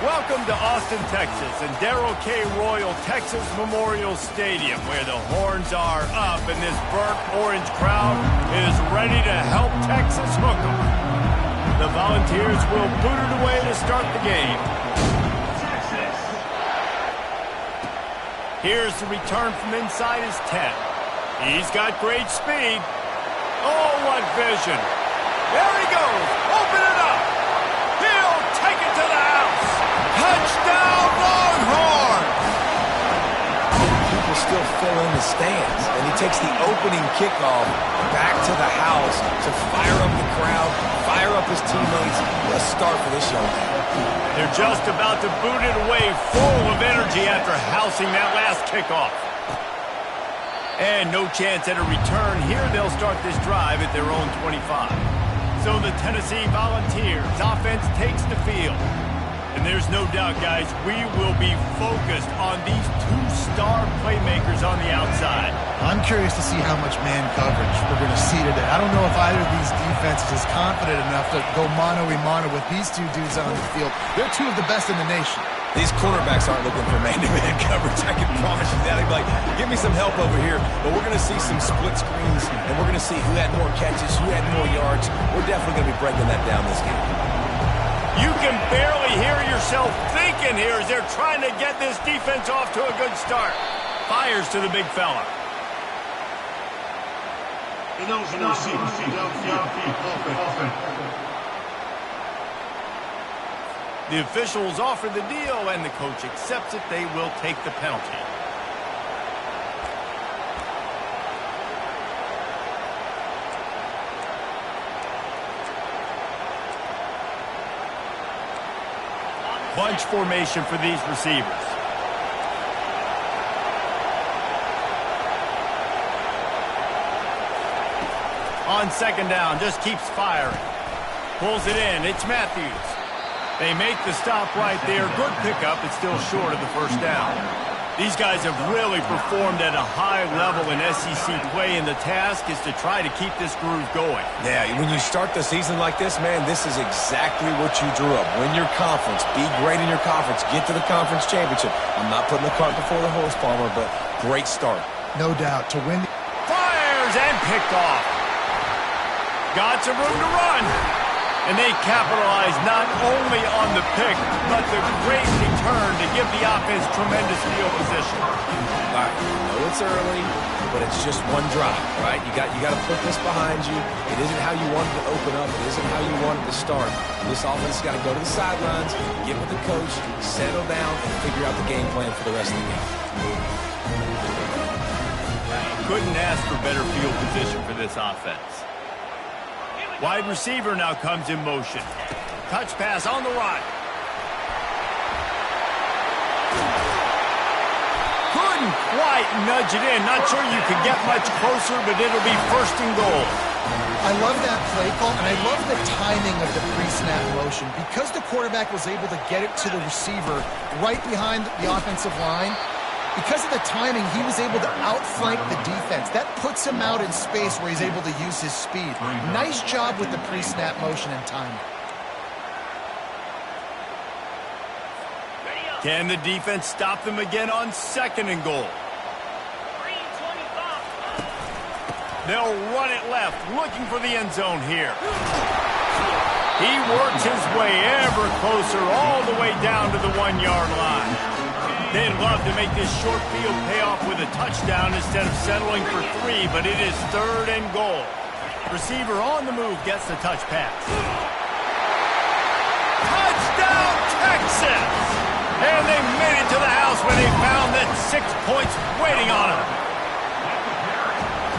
Welcome to Austin, Texas, and Darrell K. Royal Texas Memorial Stadium, where the horns are up and this burnt orange crowd is ready to help Texas hook 'em. The Volunteers will boot it away to start the game. Here's the return from inside his 10. He's got great speed. Oh, what vision. There he goes. Open it up. He'll take it to the house. Touchdown, Longhorn! People still fill in the stands, and he takes the opening kickoff back to the house to fire up the crowd, fire up his teammates. What a start for this young man. They're just about to boot it away, full of energy after housing that last kickoff. And no chance at a return here. They'll start this drive at their own 25. So the Tennessee Volunteers offense takes the field. And there's no doubt, guys, we will be focused on these two star playmakers on the outside. I'm curious to see how much man coverage we're going to see today. I don't know if either of these defenses is confident enough to go mano-a-mano with these two dudes on the field. They're two of the best in the nation. These cornerbacks aren't looking for man-to-man coverage. I can promise you that. They'd be like, give me some help over here. But we're going to see some split screens, and we're going to see who had more catches, who had more yards. We're definitely going to be breaking that down this game. You can barely hear yourself thinking here as they're trying to get this defense off to a good start. Fires to the big fella. The officials offer the deal, and the coach accepts it. They will take the penalty. Bunch formation for these receivers. On second down, just keeps firing. Pulls it in. It's Matthews. They make the stop right there. Good pickup. It's still short of the first down. These guys have really performed at a high level in SEC play, and the task is to try to keep this groove going. Yeah, when you start the season like this, man, this is exactly what you drew up. Win your conference. Be great in your conference. Get to the conference championship. I'm not putting the cart before the horse, Palmer, but great start. No doubt. To win. Fires and picked off. Got some room to run. And they capitalize not only on the pick, but the great return to give the offense tremendous field position. All right, I know it's early, but it's just one drive, right? You got to put this behind you. It isn't how you wanted to open up. It isn't how you wanted to start. This offense has got to go to the sidelines, get with the coach, settle down, and figure out the game plan for the rest of the game. Couldn't ask for better field position for this offense. Wide receiver now comes in motion. Touch pass on the run. Couldn't quite nudge it in. Not sure you could get much closer, but it'll be first and goal. I love that play call, and I love the timing of the pre-snap motion. Because the quarterback was able to get it to the receiver right behind the offensive line, because of the timing, he was able to outflank the defense. That puts him out in space where he's able to use his speed. Nice job with the pre-snap motion and timing. Can the defense stop them again on second and goal? They'll run it left, looking for the end zone here. He works his way ever closer all the way down to the 1-yard line. They'd love to make this short field pay off with a touchdown instead of settling for 3, but it is third and goal. Receiver on the move gets the touch pass. Touchdown, Texas! And they made it to the house when they found that 6 points waiting on them.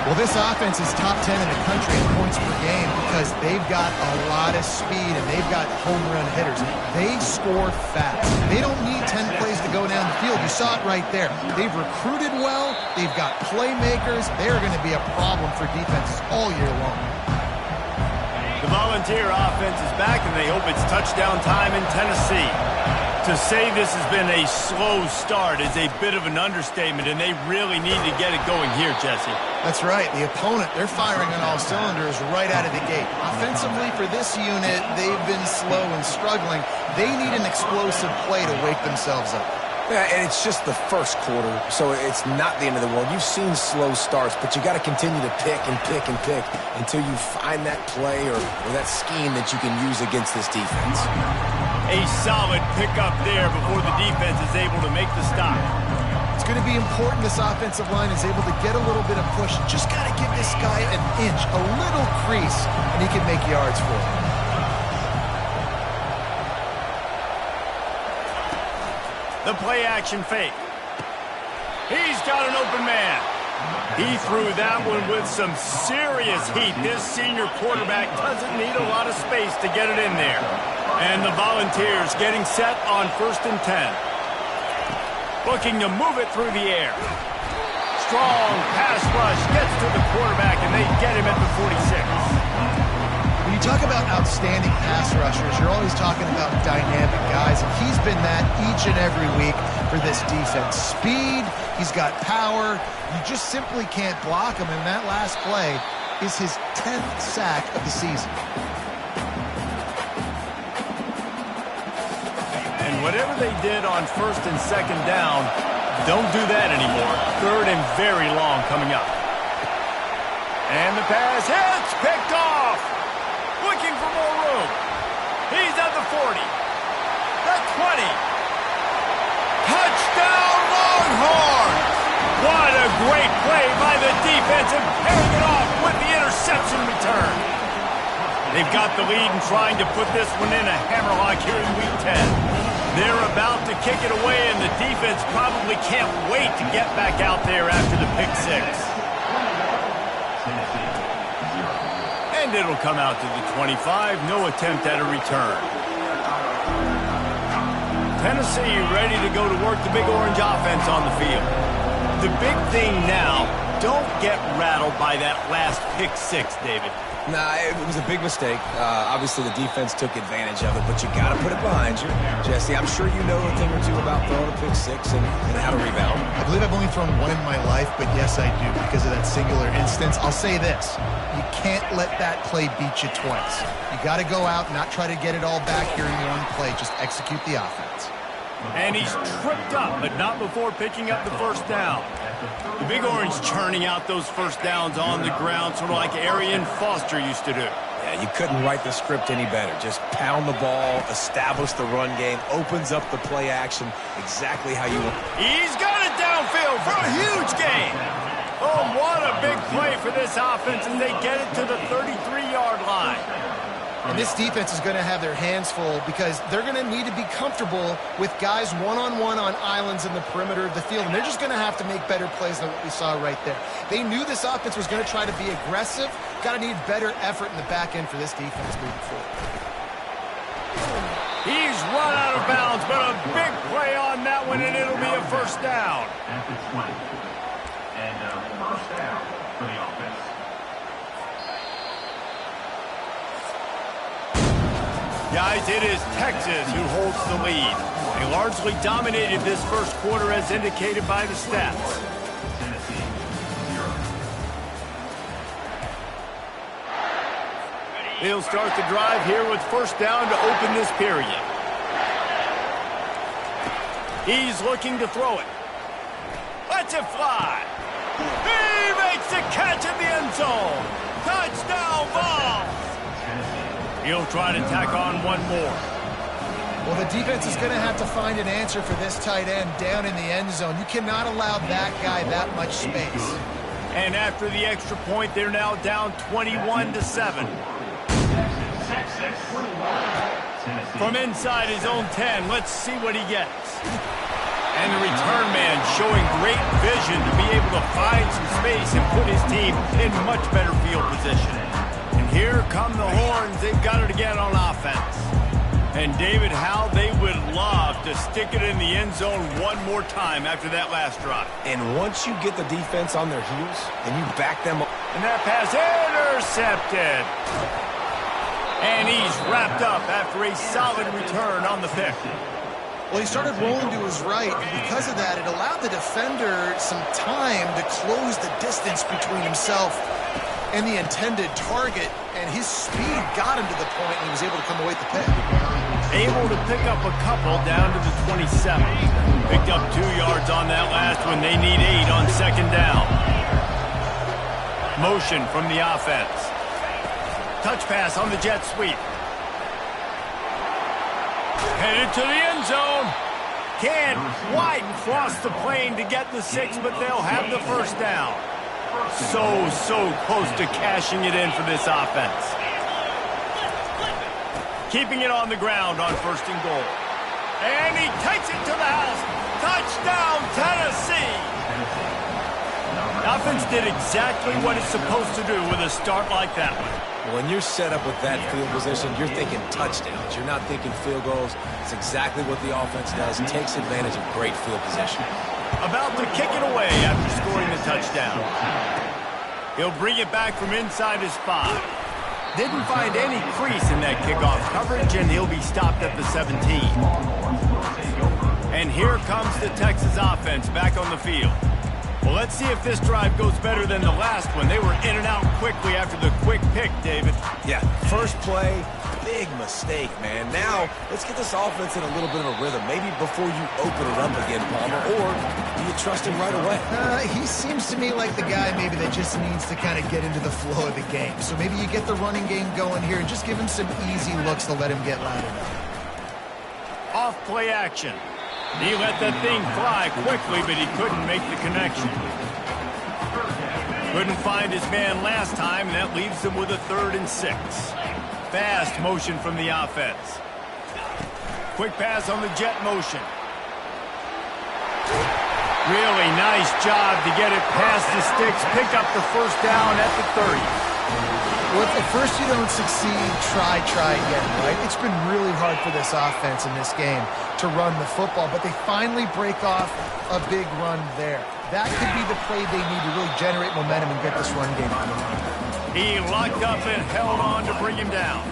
Well, this offense is top 10 in the country in points per game because they've got a lot of speed and they've got home run hitters. They score fast. They don't need 10 plays to go down the field. You saw it right there. They've recruited well. They've got playmakers. They're going to be a problem for defenses all year long. The Volunteer offense is back, and they hope it's touchdown time in Tennessee. To say this has been a slow start is a bit of an understatement, and they really need to get it going here, Jesse. That's right. The opponent, they're firing on all cylinders right out of the gate. Offensively, for this unit, they've been slow and struggling. They need an explosive play to wake themselves up. Yeah, and it's just the first quarter, so it's not the end of the world. You've seen slow starts, but you got to continue to pick and pick and pick until you find that play or that scheme that you can use against this defense. A solid pickup there before the defense is able to make the stop. It's going to be important this offensive line is able to get a little bit of push. Just got to give this guy an inch, a little crease, and he can make yards for it. The play action fake. He's got an open man. He threw that one with some serious heat. This senior quarterback doesn't need a lot of space to get it in there. And the Volunteers getting set on 1st and 10. Looking to move it through the air. Strong pass rush gets to the quarterback, and they get him at the 46. When you talk about outstanding pass rushers, you're always talking about dynamic guys, and he's been that each and every week for this defense. Speed, he's got power. You just simply can't block him, and that last play is his 10th sack of the season. And whatever they did on 1st and 2nd down, don't do that anymore. 3rd and very long coming up. And the pass hits, picked off. Looking for more room. He's at the 40. The 20. Touchdown Longhorns! What a great play by the defense and pairing it off with the interception return. They've got the lead and trying to put this one in a hammerlock here in Week 10. They're about to kick it away, and the defense probably can't wait to get back out there after the pick six. And it'll come out to the 25. No attempt at a return. Tennessee ready to go to work the Big Orange offense on the field. The big thing now, don't get rattled by that last pick six, David. Nah, it was a big mistake. Obviously, the defense took advantage of it, but you got to put it behind you. Jesse, I'm sure you know a thing or two about throwing a pick six and how to rebound. I believe I've only thrown one in my life, but yes, I do, because of that singular instance. I'll say this. You can't let that play beat you twice. You got to go out and not try to get it all back here in one play. Just execute the offense. And he's tripped up, but not before picking up the first down. The Big Orange churning out those first downs on the ground, sort of like Arian Foster used to do. Yeah, you couldn't write the script any better. Just pound the ball, establish the run game, opens up the play action exactly how you want. He's got it downfield for a huge gain. Oh, what a big play for this offense as they get it to the 33-yard line. And this defense is going to have their hands full because they're going to need to be comfortable with guys one-on-one on islands in the perimeter of the field. And they're just going to have to make better plays than what we saw right there. They knew this offense was going to try to be aggressive. Got to need better effort in the back end for this defense moving forward. He's run out of bounds, but a big play on that one, and it'll be a first down. At the 20. And first down for the offense. Guys, it is Texas who holds the lead. They largely dominated this first quarter as indicated by the stats. Tennessee, 0. They'll start the drive here with first down to open this period. He's looking to throw it. Lets it fly. He makes the catch in the end zone. Touchdown ball. He'll try to tack on one more. Well, the defense is going to have to find an answer for this tight end down in the end zone. You cannot allow that guy that much space. And after the extra point, they're now down 21-7. From inside his own 10, let's see what he gets. And the return man showing great vision to be able to find some space and put his team in much better field position. And here come the Horns. They've got it again on offense. And David, how they would love to stick it in the end zone one more time after that last drive. And once you get the defense on their heels and you back them up. And that pass intercepted. And he's wrapped up after a solid return on the pick. Well, he started rolling to his right, and because of that, it allowed the defender some time to close the distance between himself and the intended target, and his speed got him to the point, and he was able to come away with the pick. Able to pick up a couple down to the 27. Picked up 2 yards on that last one. They need 8 on second down. Motion from the offense. Touch pass on the jet sweep. Headed to the end zone. Can't widen cross the plane to get the 6, but they'll have the first down. So close to cashing it in for this offense. Keeping it on the ground on first and goal. And he takes it to the house. Touchdown, Tennessee. The offense did exactly what it's supposed to do with a start like that one. When you're set up with that field position, you're thinking touchdowns. You're not thinking field goals. It's exactly what the offense does. It takes advantage of great field position. About to kick it away after scoring the touchdown. He'll bring it back from inside his 5. Didn't find any crease in that kickoff coverage, and he'll be stopped at the 17. And here comes the Texas offense back on the field. Well, let's see if this drive goes better than the last one. They were in and out quickly after the quick pick, David. Yeah, first play, big mistake, man. Now, let's get this offense in a little bit of a rhythm. Maybe before you open it up again, Palmer, or do you trust him right away? He seems to me like the guy maybe that just needs to kind of get into the flow of the game. So maybe you get the running game going here and just give him some easy looks to let him get lathered up. Off play action. He let that thing fly quickly, but he couldn't make the connection. Couldn't find his man last time, and that leaves him with a 3rd and 6. Fast motion from the offense. Quick pass on the jet motion. Really nice job to get it past the sticks, pick up the first down at the 30. Well, if at first you don't succeed, try again, right? It's been really hard for this offense in this game to run the football, but they finally break off a big run there. That could be the play they need to really generate momentum and get this run game going. He locked up and held on to bring him down.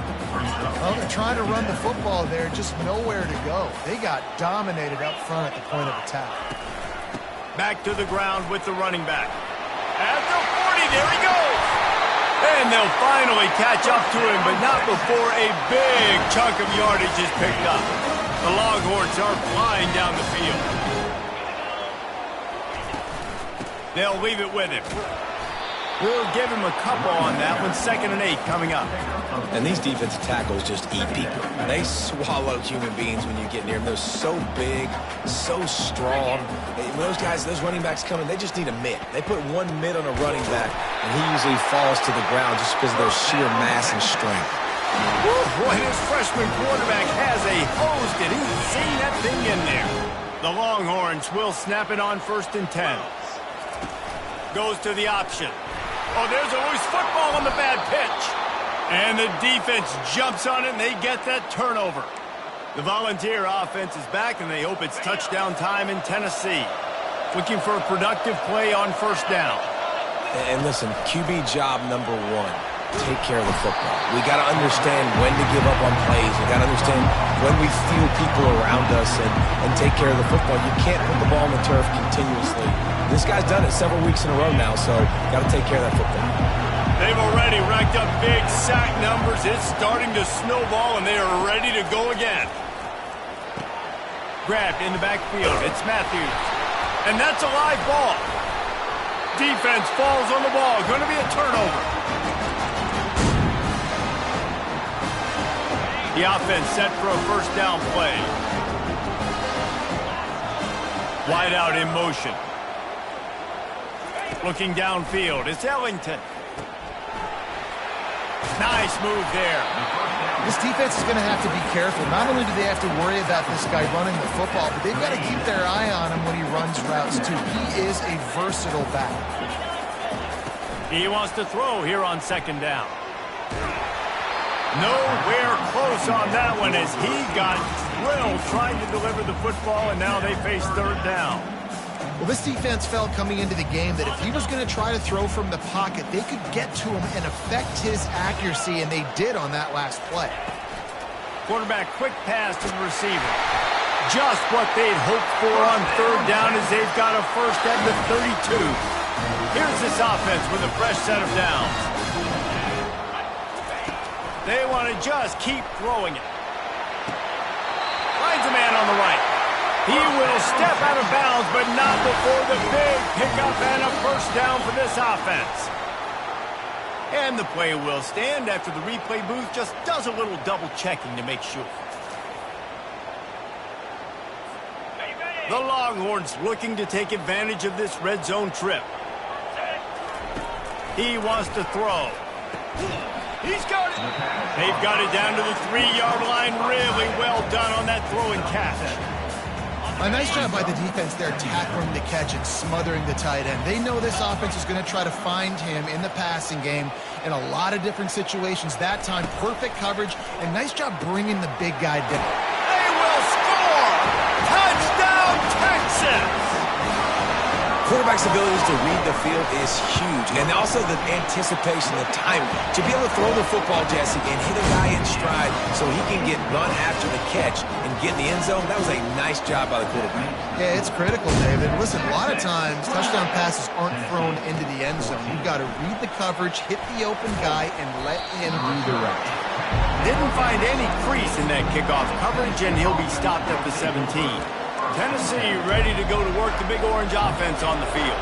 Well, they're trying to run the football there, just nowhere to go. They got dominated up front at the point of attack. Back to the ground with the running back. At the 40, there he goes! And they'll finally catch up to him, but not before a big chunk of yardage is picked up. The Longhorns are flying down the field. They'll leave it with him. We'll give him a couple on that one. 2nd and 8 coming up. And these defensive tackles just eat people. They swallow human beings when you get near them. They're so big, so strong. When those guys, those running backs come in, they just need a mitt. They put one mitt on a running back, and he usually falls to the ground just because of their sheer mass and strength. Woo, boy, this freshman quarterback has a hose. Did he see that thing in there? The Longhorns will snap it on 1st and 10. Goes to the option. Oh, there's a loose football on the bad pitch. And the defense jumps on it, and they get that turnover. The Volunteer offense is back, and they hope it's touchdown time in Tennessee. Looking for a productive play on 1st down. And listen, QB job number 1, take care of the football. We got to understand when to give up on plays. We got to understand when we feel people around us and take care of the football. You can't put the ball on the turf continuously. This guy's done it several weeks in a row now, so got to take care of that football. They've already racked up big sack numbers. It's starting to snowball, and they are ready to go again. Grabbed in the backfield. It's Matthews. And that's a live ball. Defense falls on the ball. Going to be a turnover. The offense set for a 1st down play. Wide out in motion. Looking downfield. It's Ellington. Nice move there. This defense is going to have to be careful. Not only do they have to worry about this guy running the football, but they've got to keep their eye on him when he runs routes, too. He is a versatile back. He wants to throw here on 2nd down. Nowhere close on that one as he got drilled trying to deliver the football, and now they face 3rd down. Well, this defense felt coming into the game that if he was going to try to throw from the pocket, they could get to him and affect his accuracy, and they did on that last play. Quarterback quick pass to the receiver. Just what they'd hoped for on third down as they've got a first at the 32. Here's this offense with a fresh set of downs. They want to just keep throwing it. Finds a man on the right. He will step out of bounds, but not before the big pickup and a first down for this offense. And the play will stand after the replay booth just does a little double checking to make sure. The Longhorns looking to take advantage of this red zone trip. He wants to throw. He's got it. They've got it down to the 3-yard line. Really well done on that throw and catch. A nice job by the defense there, tackling the catch and smothering the tight end. They know this offense is going to try to find him in the passing game in a lot of different situations. That time, perfect coverage, and nice job bringing the big guy down. They will score! Touchdown, Texas! Quarterback's abilities to read the field is huge, and also the anticipation, the timing. To be able to throw the football, Jesse, and hit a guy in stride so he can get run after the catch and get in the end zone, that was a nice job by the quarterback. Yeah, it's critical, David. Listen, a lot of times, touchdown passes aren't thrown into the end zone. You've got to read the coverage, hit the open guy, and let him redirect. Didn't find any crease in that kickoff coverage, and he'll be stopped at the 17. Tennessee ready to go to work the Big Orange offense on the field.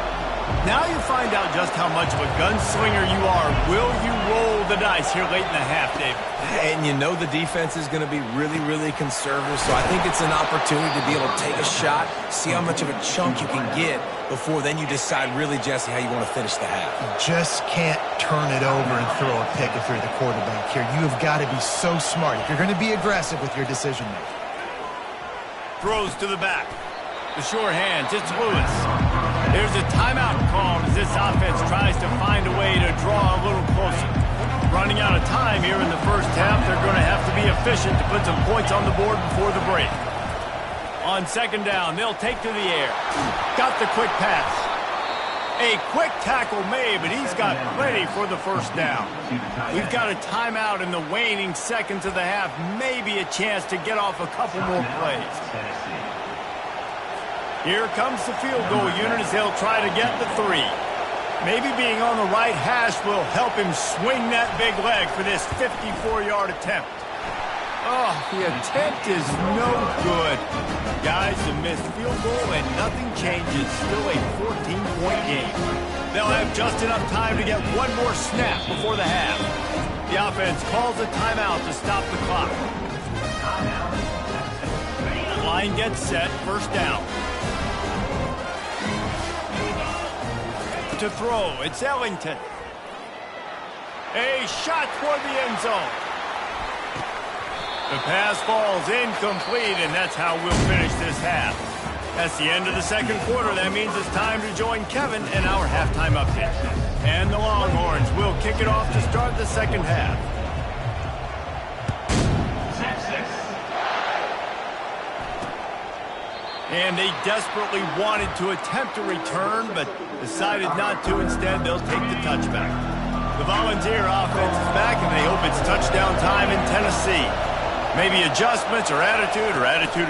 Now you find out just how much of a gunslinger you are. Will you roll the dice here late in the half, David? And you know the defense is going to be really, really conservative, so I think it's an opportunity to be able to take a shot, see how much of a chunk you can get before then you decide really, Jesse, how you want to finish the half. You just can't turn it over and throw a pick if you're the quarterback here. You have got to be so smart if you're going to be aggressive with your decision-making. Throws to the back. The short hands, it's Lewis. There's a timeout called as this offense tries to find a way to draw a little closer. Running out of time here in the first half, they're going to have to be efficient to put some points on the board before the break. On second down, they'll take to the air. Got the quick pass. A quick tackle made, but he's got plenty for the first down. We've got a timeout in the waning seconds of the half. Maybe a chance to get off a couple more plays. Here comes the field goal unit as they'll try to get the 3. Maybe being on the right hash will help him swing that big leg for this 54-yard attempt. Oh, the attempt is no good. Guys, a missed field goal and nothing changes. Still a 14-point game. They'll have just enough time to get one more snap before the half. The offense calls a timeout to stop the clock. Line gets set, first down. To throw, it's Ellington. A shot toward the end zone. The pass falls incomplete, and that's how we'll finish this half. That's the end of the second quarter. That means it's time to join Kevin in our halftime update. And the Longhorns will kick it off to start the second half. And they desperately wanted to attempt a return, but decided not to. Instead, they'll take the touchback. The Volunteer offense is back, and they hope it's touchdown time in Tennessee. Maybe adjustments or attitude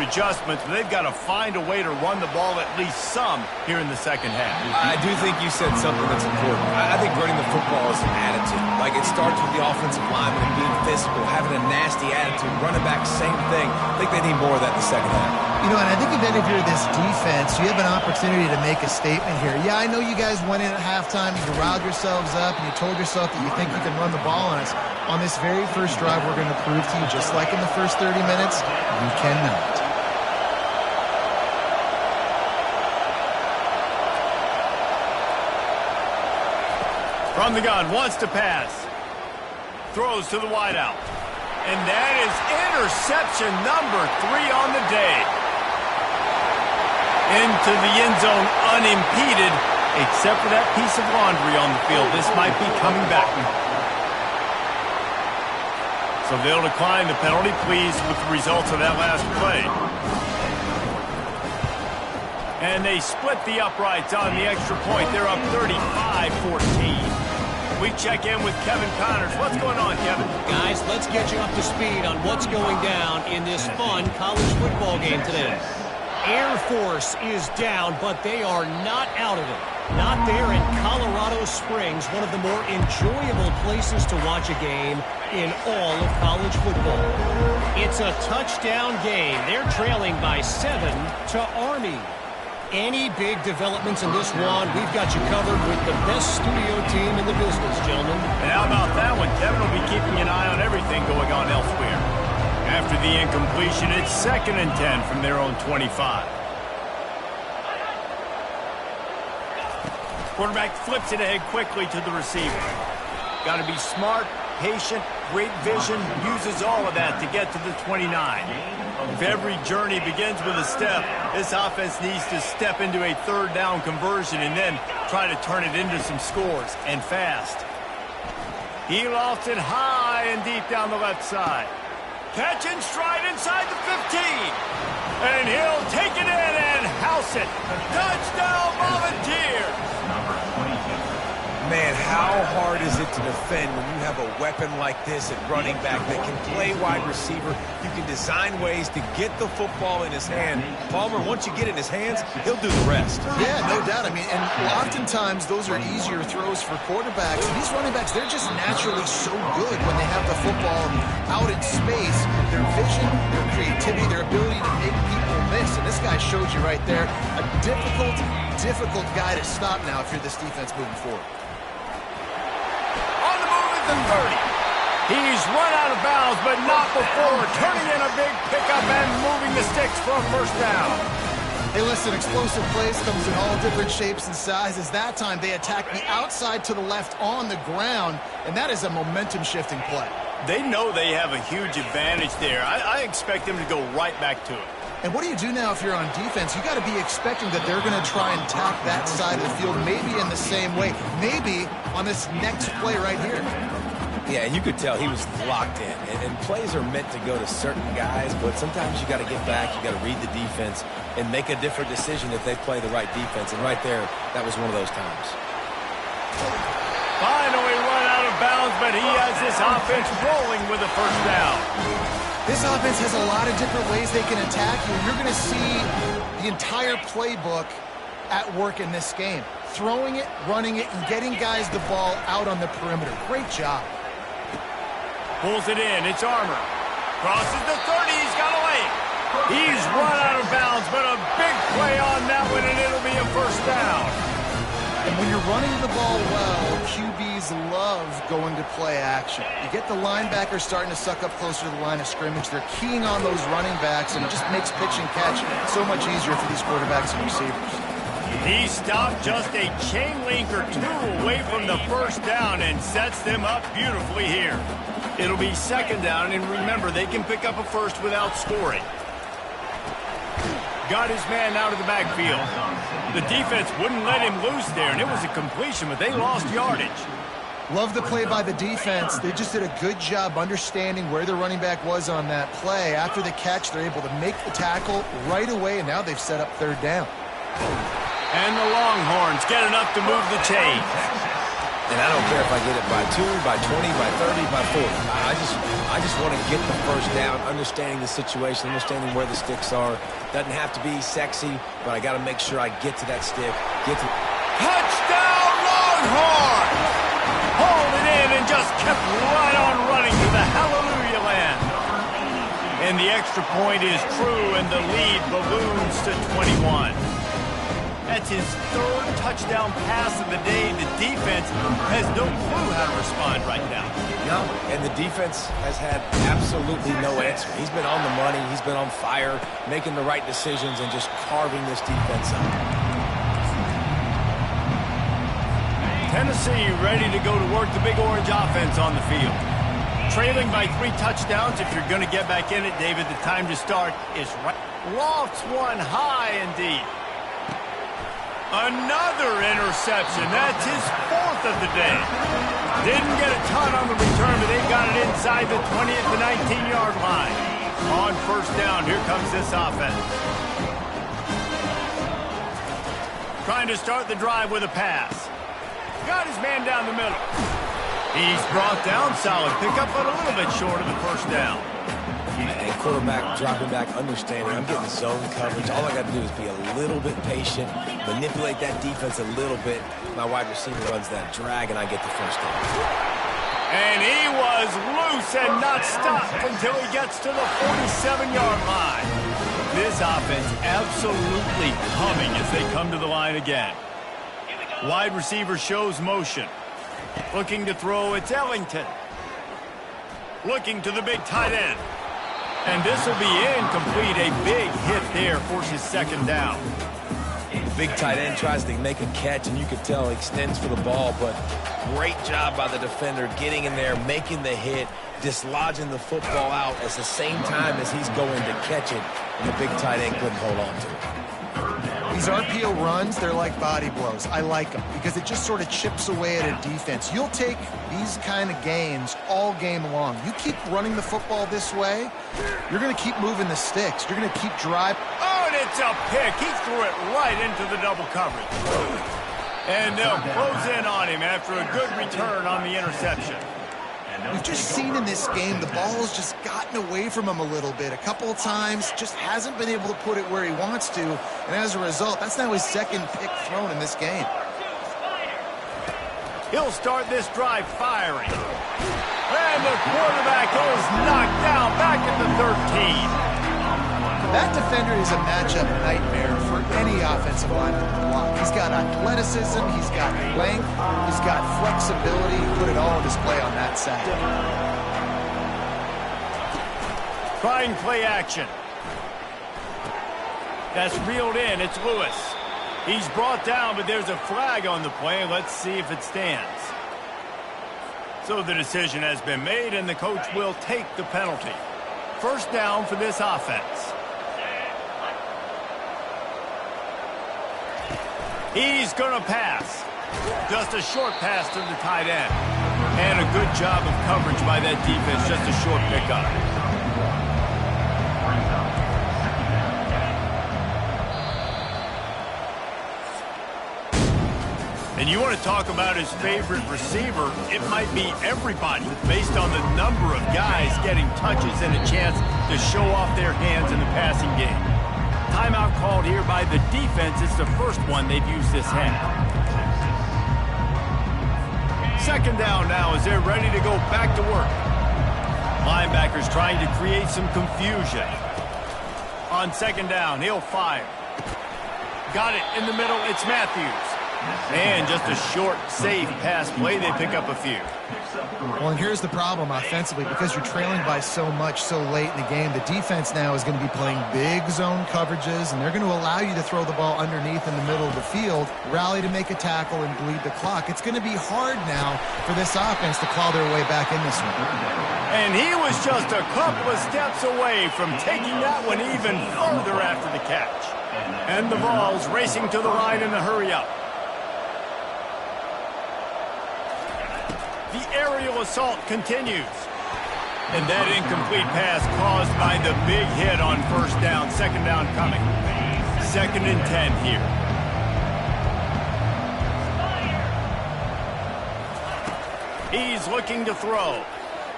adjustments, but they've got to find a way to run the ball at least some here in the second half. I do think you said something that's important. I think running the football is an attitude. Like, it starts with the offensive lineman and being physical, having a nasty attitude. Running back, same thing. I think they need more of that in the second half. You know, and I think even if you're this defense, you have an opportunity to make a statement here. Yeah, I know you guys went in at halftime, you riled yourselves up, and you told yourself that you think you can run the ball on us. On this very first drive, we're going to prove to you, just like in the first 30 minutes, you cannot. From the gun, wants to pass. Throws to the wideout. And that is interception number 3 on the day. Into the end zone unimpeded, except for that piece of laundry on the field. This might be coming back. So they'll decline the penalty, pleased with the results of that last play. And they split the uprights on the extra point. They're up 35-14. We check in with Kevin Connors. What's going on, Kevin? Guys, let's get you up to speed on what's going down in this fun college football game today. Air Force is down, but they are not out of it. Not there in Colorado Springs, one of the more enjoyable places to watch a game in all of college football. It's a touchdown game. They're trailing by 7 to Army. Any big developments in this one, we've got you covered with the best studio team in the business, gentlemen. And how about that one? Kevin will be keeping an eye on everything going on elsewhere. After the incompletion, it's 2nd and 10 from their own 25. Quarterback flips it ahead quickly to the receiver. Got to be smart, patient, great vision, uses all of that to get to the 29. If every journey begins with a step, this offense needs to step into a 3rd down conversion and then try to turn it into some scores, and fast. He lofts it high and deep down the left side. Catch and stride inside the 15. And he'll take it in and house it. Touchdown, Volunteers! Man, how hard is it to defend when you have a weapon like this at running back that can play wide receiver? You can design ways to get the football in his hand. Palmer, once you get it in his hands, he'll do the rest. Yeah, no doubt. I mean, and oftentimes those are easier throws for quarterbacks. And these running backs, they're just naturally so good when they have the football out in space. Their vision, their creativity, their ability to make people miss. And this guy showed you right there, a difficult guy to stop now if you're this defense moving forward. On the move at the 30. He's run out of bounds, but not before turning in a big pickup and moving the sticks for a 1st down. Hey, listen, explosive plays comes in all different shapes and sizes. That time they attack the outside to the left on the ground, and that is a momentum-shifting play. They know they have a huge advantage there. I expect them to go right back to it. And what do you do now if you're on defense? You got to be expecting that they're going to try and attack that side of the field, maybe in the same way, maybe on this next play right here. Yeah, and you could tell he was locked in. And plays are meant to go to certain guys, but sometimes you got to get back, you got to read the defense, and make a different decision if they play the right defense. And right there, that was one of those times. Finally run out of bounds, but he has this offense rolling with a 1st down. This offense has a lot of different ways they can attack you. You're going to see the entire playbook at work in this game. Throwing it, running it, and getting guys the ball out on the perimeter. Great job. Pulls it in. It's Armour. Crosses the 30. He's got away. He's run out of bounds, but a big play on that one, and it'll be a 1st down. And when you're running the ball well, QBs love going to play action. You get the linebackers starting to suck up closer to the line of scrimmage. They're keying on those running backs, and it just makes pitch and catch so much easier for these quarterbacks and receivers. He stopped just a chain link or 2 away from the 1st down and sets them up beautifully here. It'll be 2nd down, and remember, they can pick up a 1st without scoring. Got his man out of the backfield. The defense wouldn't let him loose there, and it was a completion, but they lost yardage. Love the play by the defense. They just did a good job understanding where the running back was on that play. After the catch, they're able to make the tackle right away, and now they've set up 3rd down. And the Longhorns get enough to move the chain. And I don't care if I get it by 2, by 20, by 30, by 40. I just want to get the 1st down, understanding the situation, understanding where the sticks are. Doesn't have to be sexy, but I got to make sure I get to that stick. Touchdown, Longhorns! Hauled it in and just kept right on running to the hallelujah land. And the extra point is true, and the lead balloons to 21. That's his 3rd touchdown pass of the day. The defense has no clue how to respond right now. No, and the defense has had absolutely no answer. He's been on the money. He's been on fire, making the right decisions and just carving this defense up. Tennessee ready to go to work the Big Orange offense on the field. Trailing by 3 touchdowns. If you're going to get back in it, David, the time to start is right. Lofts one high and deep. Another interception. That's his 4th of the day. Didn't get a ton on the return, but they got it inside the 20 at the 19-yard line. On 1st down, here comes this offense. Trying to start the drive with a pass. Got his man down the middle. He's brought down, solid pickup, but a little bit short of the first down. And quarterback dropping back, understanding I'm getting zone coverage. All I got to do is be a little bit patient, manipulate that defense a little bit. My wide receiver runs that drag, and I get the first down. And he was loose and not stopped until he gets to the 47-yard line. This offense absolutely humming as they come to the line again. Wide receiver shows motion. Looking to throw, it's Ellington. Looking to the big tight end. And this will be incomplete. A big hit there forces second down. Big tight end tries to make a catch, and you can tell he extends for the ball, but great job by the defender getting in there, making the hit, dislodging the football out at the same time as he's going to catch it, and the big tight end couldn't hold on to it. These RPO runs, they're like body blows. I like them because it just sort of chips away at a defense. You'll take these kind of gains all game long. You keep running the football this way, you're going to keep moving the sticks. You're going to keep driving. Oh, and it's a pick. He threw it right into the double coverage. And they'll close in on him after a good return on the interception. We've just seen in this game the ball has just gotten away from him a little bit. A couple of times, just hasn't been able to put it where he wants to. And as a result, that's now his second pick thrown in this game. He'll start this drive firing. And the quarterback is knocked down back at the 13. That defender is a matchup nightmare for any offensive lineman to block. He's got athleticism, he's got length, he's got flexibility. Put it all on display on that side. Trying play action. That's reeled in. It's Lewis. He's brought down, but there's a flag on the play. Let's see if it stands. So the decision has been made, and the coach will take the penalty. First down for this offense. He's going to pass. Just a short pass to the tight end. And a good job of coverage by that defense. Just a short pickup. And you want to talk about his favorite receiver, it might be everybody based on the number of guys getting touches and a chance to show off their hands in the passing game. Timeout called here by the defense. It's the first one they've used this half. Second down now as they're ready to go back to work. Linebackers trying to create some confusion. On second down, he'll fire. Got it in the middle. It's Matthews. And just a short, safe pass play. They pick up a few. Well, and here's the problem offensively. Because you're trailing by so much so late in the game, the defense now is going to be playing big zone coverages, and they're going to allow you to throw the ball underneath in the middle of the field, rally to make a tackle, and bleed the clock. It's going to be hard now for this offense to claw their way back in this one. And he was just a couple of steps away from taking that one even further after the catch. And the Vols racing to the line in the hurry-up. The aerial assault continues. And that incomplete pass caused by the big hit on first down. Second down coming. 2nd and 10 here. He's looking to throw.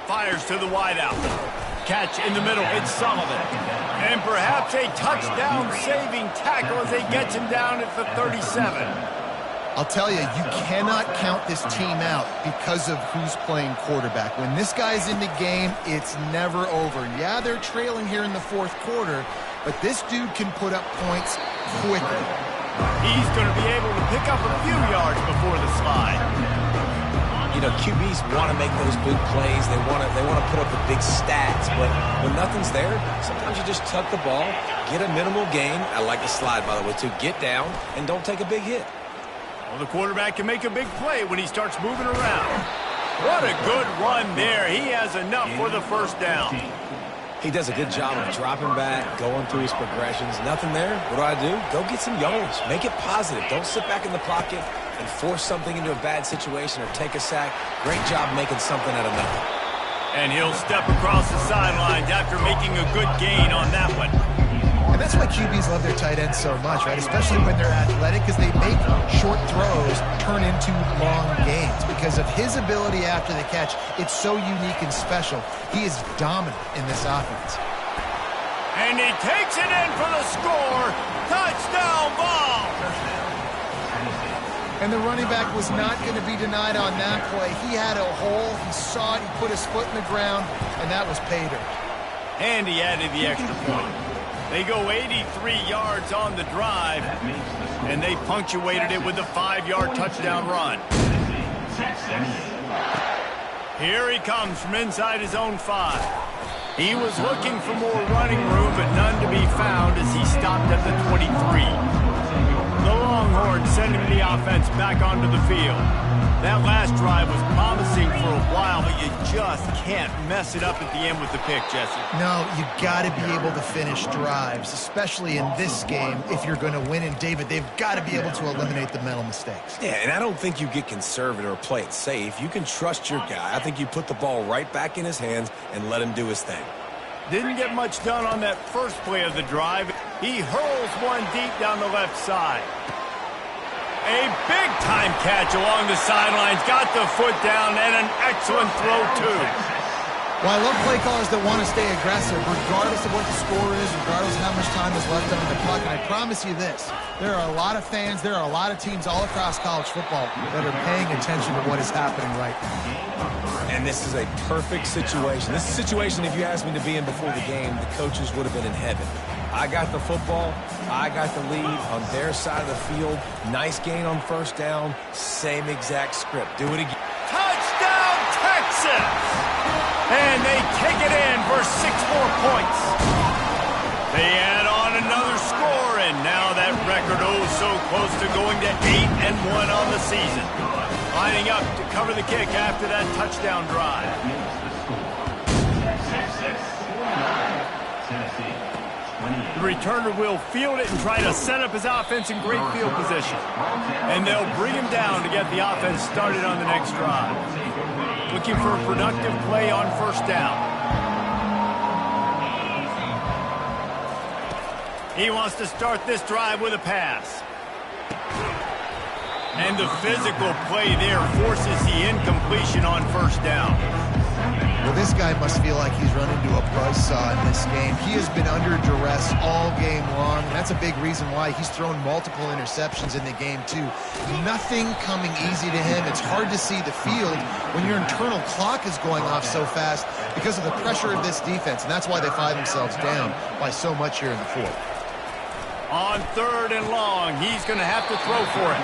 Fires to the wideout. Catch in the middle. It's Sullivan. And perhaps a touchdown-saving tackle as they get him down at the 37. I'll tell you, you cannot count this team out because of who's playing quarterback. When this guy's in the game, it's never over. Yeah, they're trailing here in the fourth quarter, but this dude can put up points quickly. He's going to be able to pick up a few yards before the slide. You know, QBs want to make those big plays. They want to put up the big stats, but when nothing's there, sometimes you just tuck the ball, get a minimal gain. I like the slide, by the way, too. Get down and don't take a big hit. Well, the quarterback can make a big play when he starts moving around. What a good run there. He has enough for the first down. He does a good job of dropping back, going through his progressions. Nothing there. What do? Go get some yards. Make it positive. Don't sit back in the pocket and force something into a bad situation or take a sack. Great job making something out of nothing. And he'll step across the sidelines after making a good gain on that one. And that's why QBs love their tight ends so much, right? Especially when they're athletic, because they make short throws, turn into long gains because of his ability after the catch. It's so unique and special. He is dominant in this offense. And he takes it in for the score. Touchdown ball. And the running back was not going to be denied on that play. He had a hole. He saw it. He put his foot in the ground, and that was pay dirt. And he added the extra point. They go 83 yards on the drive, and they punctuated it with a 5-yard touchdown run. Here he comes from inside his own 5. He was looking for more running room, but none to be found as he stopped at the 23. The Longhorns sending the offense back onto the field. That last drive was promising for a while, but you just can't mess it up at the end with the pick, Jesse. No, you got to be able to finish drives, especially in this game if you're going to win. And, David, they've got to be able to eliminate the mental mistakes. Yeah, and I don't think you get conservative or play it safe. You can trust your guy. I think you put the ball right back in his hands and let him do his thing. Didn't get much done on that first play of the drive. He hurls one deep down the left side. A big-time catch along the sidelines. Got the foot down and an excellent throw, too. Well, I love play callers that want to stay aggressive, regardless of what the score is, regardless of how much time is left on the clock. And I promise you this, there are a lot of fans, there are a lot of teams all across college football that are paying attention to what is happening right now. And this is a perfect situation. This is a situation, if you asked me to be in before the game, the coaches would have been in heaven. I got the football. I got the lead on their side of the field. Nice gain on first down. Same exact script. Do it again. Touchdown, Texas! And they take it in for 6 more points. They add on another score, and now that record so close to going to 8-1 on the season. Lining up to cover the kick after that touchdown drive. The returner will field it and try to set up his offense in great field position. And they'll bring him down to get the offense started on the next drive. Looking for a productive play on first down. He wants to start this drive with a pass. And the physical play there forces the incompletion on first down. Well, this guy must feel like he's run into a buzzsaw in this game. He has been under duress all game long, and that's a big reason why he's thrown multiple interceptions in the game, too. Nothing coming easy to him. It's hard to see the field when your internal clock is going off so fast because of the pressure of this defense, and that's why they find themselves down by so much here in the fourth. On 3rd and long, he's going to have to throw for it.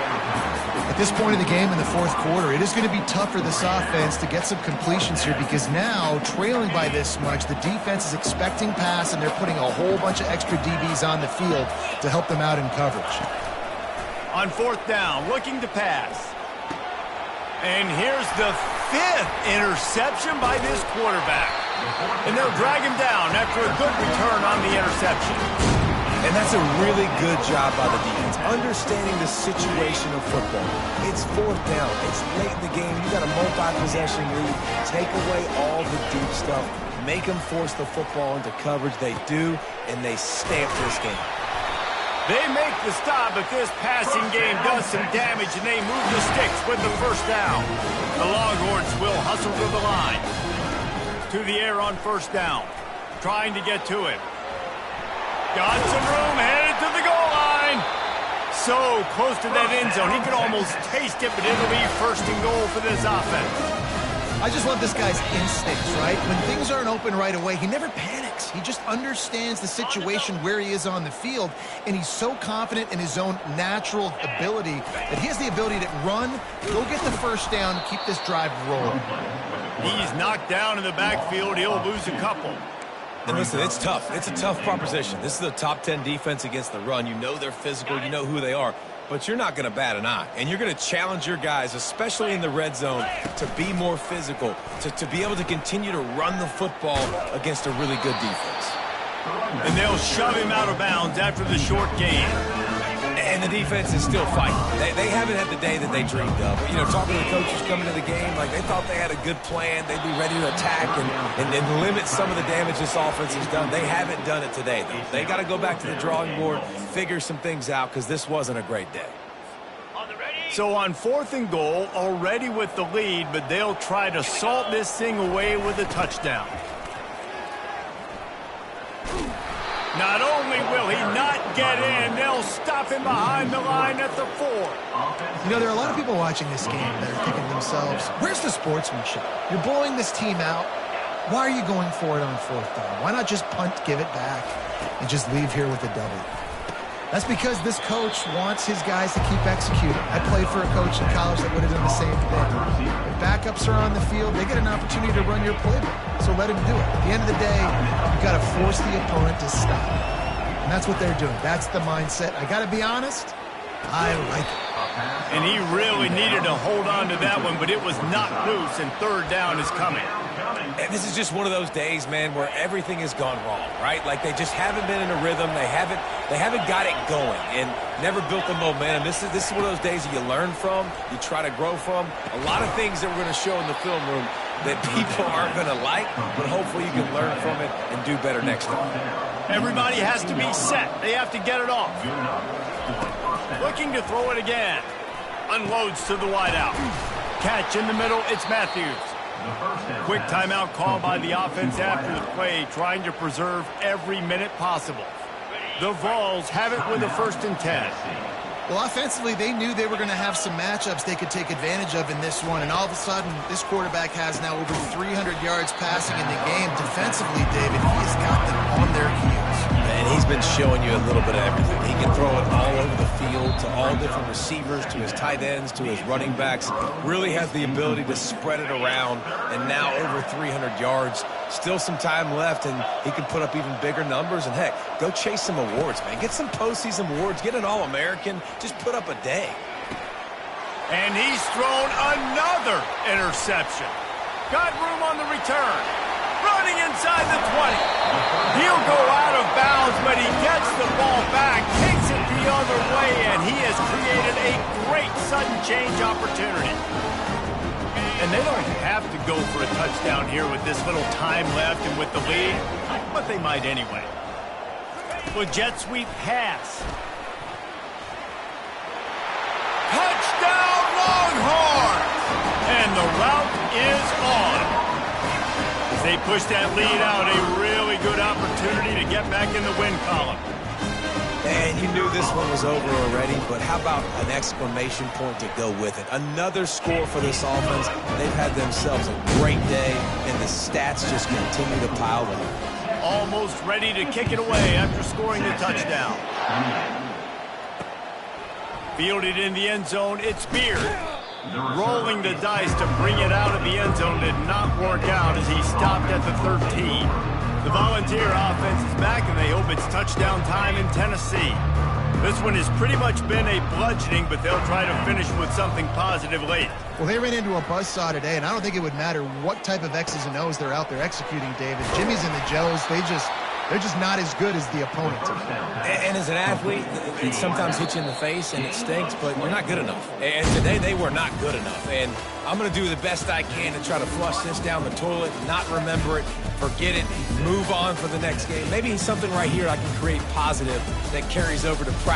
At this point in the game in the fourth quarter, it is going to be tough for this offense to get some completions here because now, trailing by this much, the defense is expecting pass, and they're putting a whole bunch of extra DBs on the field to help them out in coverage. On 4th down, looking to pass. And here's the 5th interception by this quarterback. And they'll drag him down after a good return on the interception. And that's a really good job by the defense, understanding the situation of football. It's 4th down. It's late in the game. You got a multi-possession lead. Take away all the deep stuff. Make them force the football into coverage. They do, and they stamp this game. They make the stop, but this passing game does some damage, and they move the sticks with the first down. The Longhorns will hustle to the line. To the air on first down. Trying to get to it. Got some room, headed to the goal line. So close to that end zone. He could almost taste it, but it'll be 1st and goal for this offense. I just love this guy's instincts, right? When things aren't open right away, he never panics. He just understands the situation where he is on the field, and he's so confident in his own natural ability that he has the ability to run, go get the first down, keep this drive rolling. He's knocked down in the backfield. He'll lose a couple. And listen, it's tough. It's a tough proposition. This is a top 10 defense against the run. You know they're physical. You know who they are. But you're not going to bat an eye. And you're going to challenge your guys, especially in the red zone, to be more physical, to be able to continue to run the football against a really good defense. And they'll shove him out of bounds after the short gain. And the defense is still fighting. They haven't had the day that they dreamed of. You know, talking to the coaches coming to the game, like they thought they had a good plan. They'd be ready to attack and limit some of the damage this offense has done. They haven't done it today, though. They got to go back to the drawing board, figure some things out, because this wasn't a great day. So on 4th and goal, already with the lead, but they'll try to salt this thing away with a touchdown. Not only will he not get in, they'll stop him behind the line at the 4. You know, there are a lot of people watching this game that are thinking to themselves, where's the sportsmanship? You're blowing this team out. Why are you going for it on 4th down? Why not just punt, give it back, and just leave here with a W? That's because this coach wants his guys to keep executing. I played for a coach in college that would have done the same thing. If backups are on the field, they get an opportunity to run your playbook, so let him do it. At the end of the day, you've got to force the opponent to stop. And that's what they're doing. That's the mindset. I got to be honest, I like it. And he really needed to hold on to that one, but it was not loose, and 3rd down is coming. And this is just one of those days, man, where everything has gone wrong, right? Like they just haven't been in a rhythm. They haven't got it going and never built the momentum. This is one of those days that you learn from, you try to grow from. A lot of things that we're going to show in the film room that people aren't going to like, but hopefully you can learn from it and do better next time. Everybody has to be set. They have to get it off. Looking to throw it again. Unloads to the wideout. Catch in the middle. It's Matthews. Quick timeout call by the offense after the play, trying to preserve every minute possible. The Vols have it with a 1st and 10. Well, offensively, they knew they were going to have some matchups they could take advantage of in this one, and all of a sudden, this quarterback has now over 300 yards passing in the game. Defensively, David, he has got them on their heels. And he's been showing you a little bit of everything. He can throw it all over the field to all different receivers, to his tight ends, to his running backs. Really has the ability to spread it around, and now over 300 yards. Still some time left, and he can put up even bigger numbers. And, heck, go chase some awards, man. Get some postseason awards. Get an All-American. Just put up a day. And he's thrown another interception. Got room on the return. Running inside the 20. He'll go out of bounds, but he gets the ball back, takes it the other way, and he has created a great sudden change opportunity. And they don't have to go for a touchdown here with this little time left and with the lead, but they might anyway. With jet sweep pass. Touchdown Longhorns! And the route is on. As they push that lead out, a really good opportunity to get back in the win column. And you knew this one was over already, but how about an exclamation point to go with it? Another score for this offense. They've had themselves a great day, and the stats just continue to pile up. Almost ready to kick it away after scoring the touchdown. Fielded in the end zone, it's Beard. Rolling the dice to bring it out of the end zone did not work out as he stopped at the 13. The Volunteer offense is back, and they hope it's touchdown time in Tennessee. This one has pretty much been a bludgeoning, but they'll try to finish with something positive late. Well, they ran into a buzzsaw today, and I don't think it would matter what type of X's and O's they're out there executing, David. Jimmy's and the Joes, they're just not as good as the opponent. And as an athlete, it sometimes hits you in the face and it stinks, but you're not good enough. And today they were not good enough. And I'm going to do the best I can to try to flush this down the toilet, not remember it, forget it, move on for the next game. Maybe something right here I can create positive that carries over to practice.